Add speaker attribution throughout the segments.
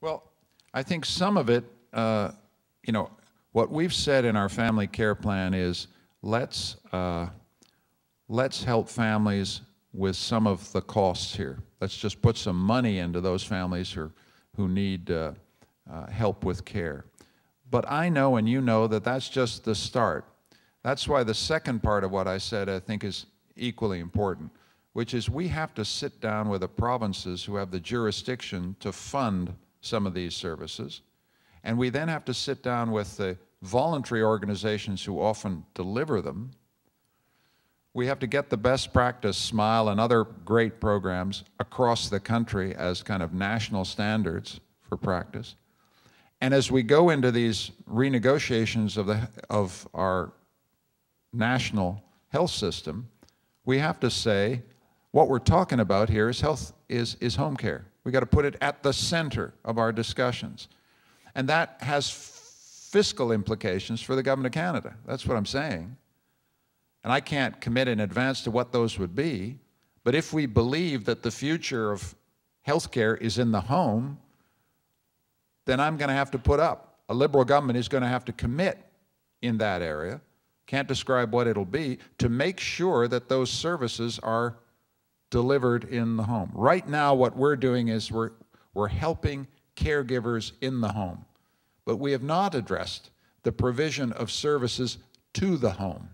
Speaker 1: Well, I think some of it, you know, what we've said in our family care plan is let's help families with some of the costs here. Let's just put some money into those families who need help with care. But I know and you know that that's just the start. That's why the second part of what I said I think is equally important, which is we have to sit down with the provinces who have the jurisdiction to fund some of these services, and we then have to sit down with the voluntary organizations who often deliver them. We have to get the best practice, SMILE, and other great programs across the country as kind of national standards for practice. And as we go into these renegotiations of our national health system, we have to say what we're talking about here is home care. We got to put it at the center of our discussions. And that has fiscal implications for the government of Canada. That's what I'm saying. And I can't commit in advance to what those would be, but if we believe that the future of healthcare is in the home, then I'm going to have to put up. A Liberal government is going to have to commit in that area, can't describe what it'll be, to make sure that those services are delivered in the home. Right now, what we're doing is we're helping caregivers in the home, but we have not addressed the provision of services to the home.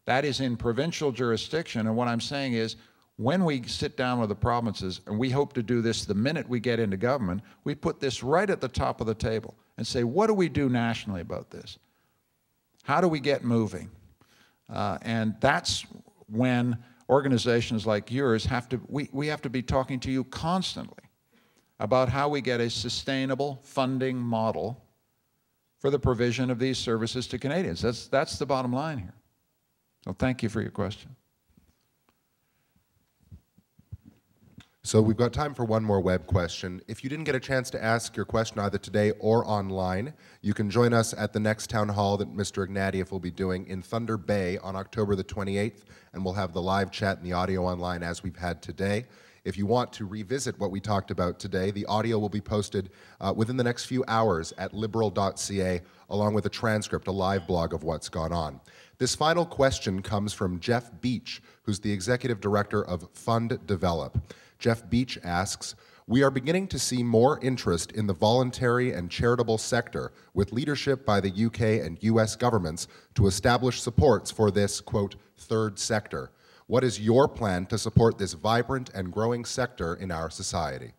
Speaker 1: That is in provincial jurisdiction, and what I'm saying is when we sit down with the provinces, and we hope to do this the minute we get into government, we put this right at the top of the table and say, what do we do nationally about this? How do we get moving? And that's when organizations like yours we have to be talking to you constantly about how we get a sustainable funding model for the provision of these services to Canadians. That's the bottom line here. So thank you for your question.
Speaker 2: So we've got time for one more web question. If you didn't get a chance to ask your question either today or online, you can join us at the next town hall that Mr. Ignatieff will be doing in Thunder Bay on October the 28th, and we'll have the live chat and the audio online as we've had today. If you want to revisit what we talked about today, the audio will be posted within the next few hours at liberal.ca, along with a transcript, a live blog of what's gone on. This final question comes from Jeff Beach, who's the Executive Director of Fund Develop. Jeff Beach asks, we are beginning to see more interest in the voluntary and charitable sector with leadership by the UK and US governments to establish supports for this, quote, third sector. What is your plan to support this vibrant and growing sector in our society?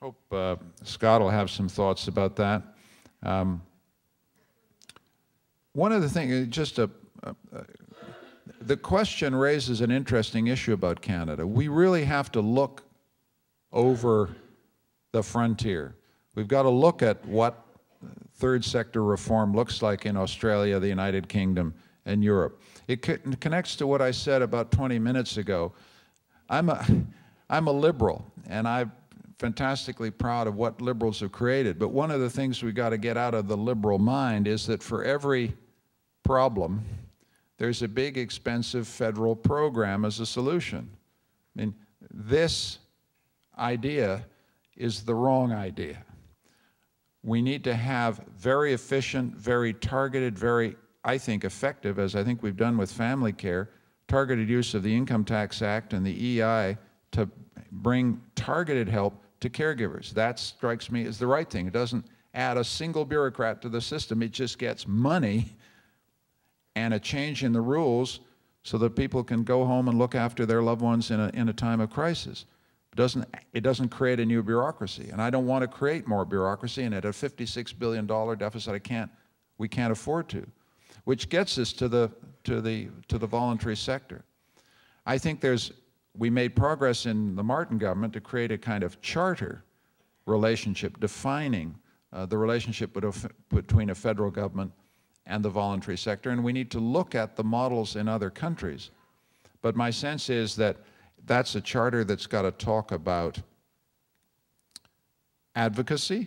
Speaker 1: Hope Scott will have some thoughts about that. One of the things, the question raises an interesting issue about Canada. We really have to look over the frontier. We've got to look at what third sector reform looks like in Australia, the United Kingdom, and Europe. It connects to what I said about 20 minutes ago. I'm a liberal, and I'm fantastically proud of what liberals have created. But one of the things we've got to get out of the liberal mind is that for every problem, there's a big, expensive federal program as a solution. I mean, this idea is the wrong idea. We need to have very efficient, very targeted, very, I think, effective, as I think we've done with family care, targeted use of the Income Tax Act and the EI to bring targeted help to caregivers. That strikes me as the right thing. It doesn't add a single bureaucrat to the system. It just gets money and a change in the rules so that people can go home and look after their loved ones in a time of crisis. It doesn't create a new bureaucracy, and I don't want to create more bureaucracy, and at a $56 billion deficit we can't afford to, which gets us to the voluntary sector. I think we made progress in the Martin government to create a kind of charter relationship defining the relationship between a federal government and the voluntary sector, and we need to look at the models in other countries. But my sense is that that's a charter that's got to talk about advocacy,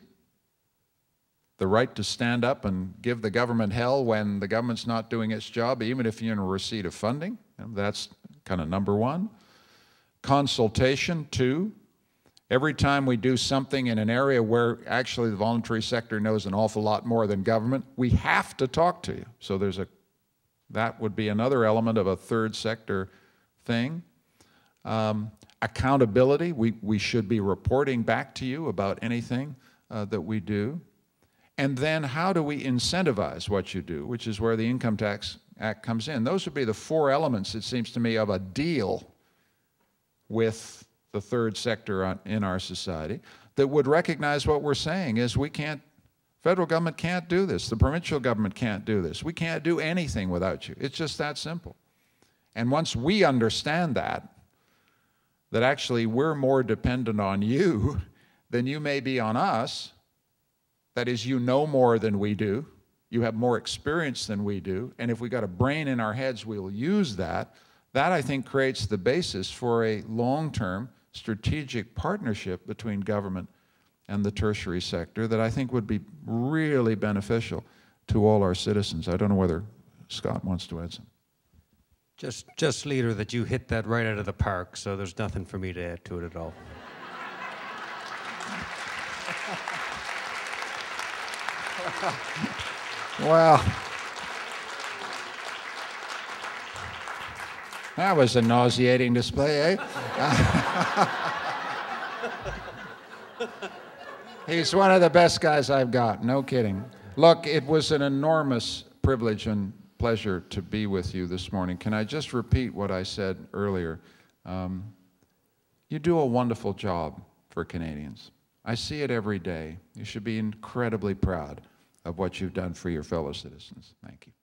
Speaker 1: the right to stand up and give the government hell when the government's not doing its job, even if you're in a receipt of funding. That's kind of number one. Consultation, two. Every time we do something in an area where actually the voluntary sector knows an awful lot more than government, we have to talk to you. So that would be another element of a third sector thing. Accountability, we should be reporting back to you about anything that we do. And then how do we incentivize what you do, which is where the Income Tax Act comes in. Those would be the four elements, it seems to me, of a deal with the third sector in our society that would recognize what we're saying is federal government can't do this, the provincial government can't do this, we can't do anything without you. It's just that simple. And once we understand that actually we're more dependent on you than you may be on us, that is, you know more than we do, you have more experience than we do, and if we got a brain in our heads, we'll use that. That, I think, creates the basis for a long-term strategic partnership between government and the tertiary sector that I think would be really beneficial to all our citizens. I don't know whether Scott wants to add something.
Speaker 3: Just Leader, that you hit that right out of the park, so there's nothing for me to add to it at all.
Speaker 1: Well, that was a nauseating display, eh? He's one of the best guys I've got, no kidding. Look, it was an enormous privilege and pleasure to be with you this morning. Can I just repeat what I said earlier? You do a wonderful job for Canadians. I see it every day. You should be incredibly proud of what you've done for your fellow citizens. Thank you.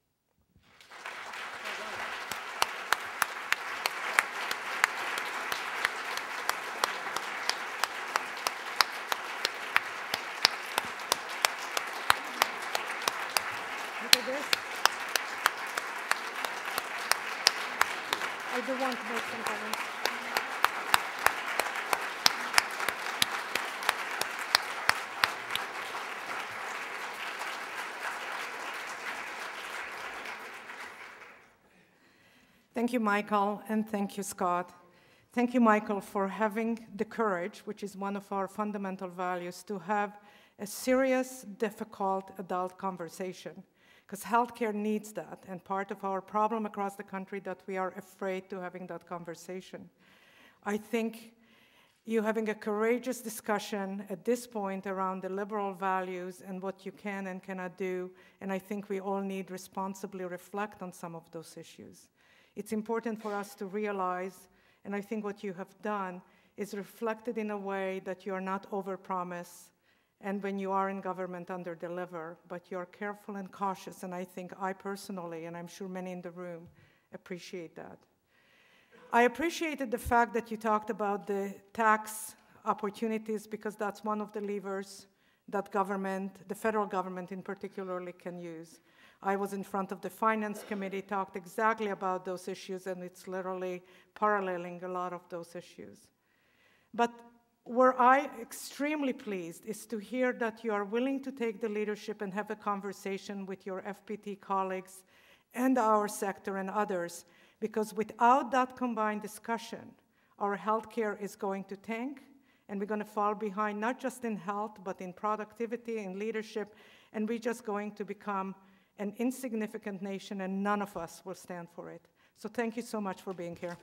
Speaker 4: Look at this. I do want to make some comments. Thank you, Michael, and thank you, Scott. Thank you, Michael, for having the courage, which is one of our fundamental values, to have a serious, difficult adult conversation, because healthcare needs that, and part of our problem across the country that we are afraid to having that conversation. I think you having a courageous discussion at this point around the liberal values and what you can and cannot do, and I think we all need responsibly reflect on some of those issues. It's important for us to realize, and I think what you have done is reflected in a way that you are not overpromise, and when you are in government, underdeliver, but you're careful and cautious, and I think I personally, and I'm sure many in the room, appreciate that. I appreciated the fact that you talked about the tax opportunities, because that's one of the levers that government, the federal government in particular, can use. I was in front of the Finance Committee, talked exactly about those issues, and it's literally paralleling a lot of those issues. But where I'm extremely pleased is to hear that you are willing to take the leadership and have a conversation with your FPT colleagues and our sector and others, because without that combined discussion, our healthcare is going to tank, and we're going to fall behind, not just in health, but in productivity, in leadership, and we're just going to become an insignificant nation, and none of us will stand for it. So thank you so much for being here.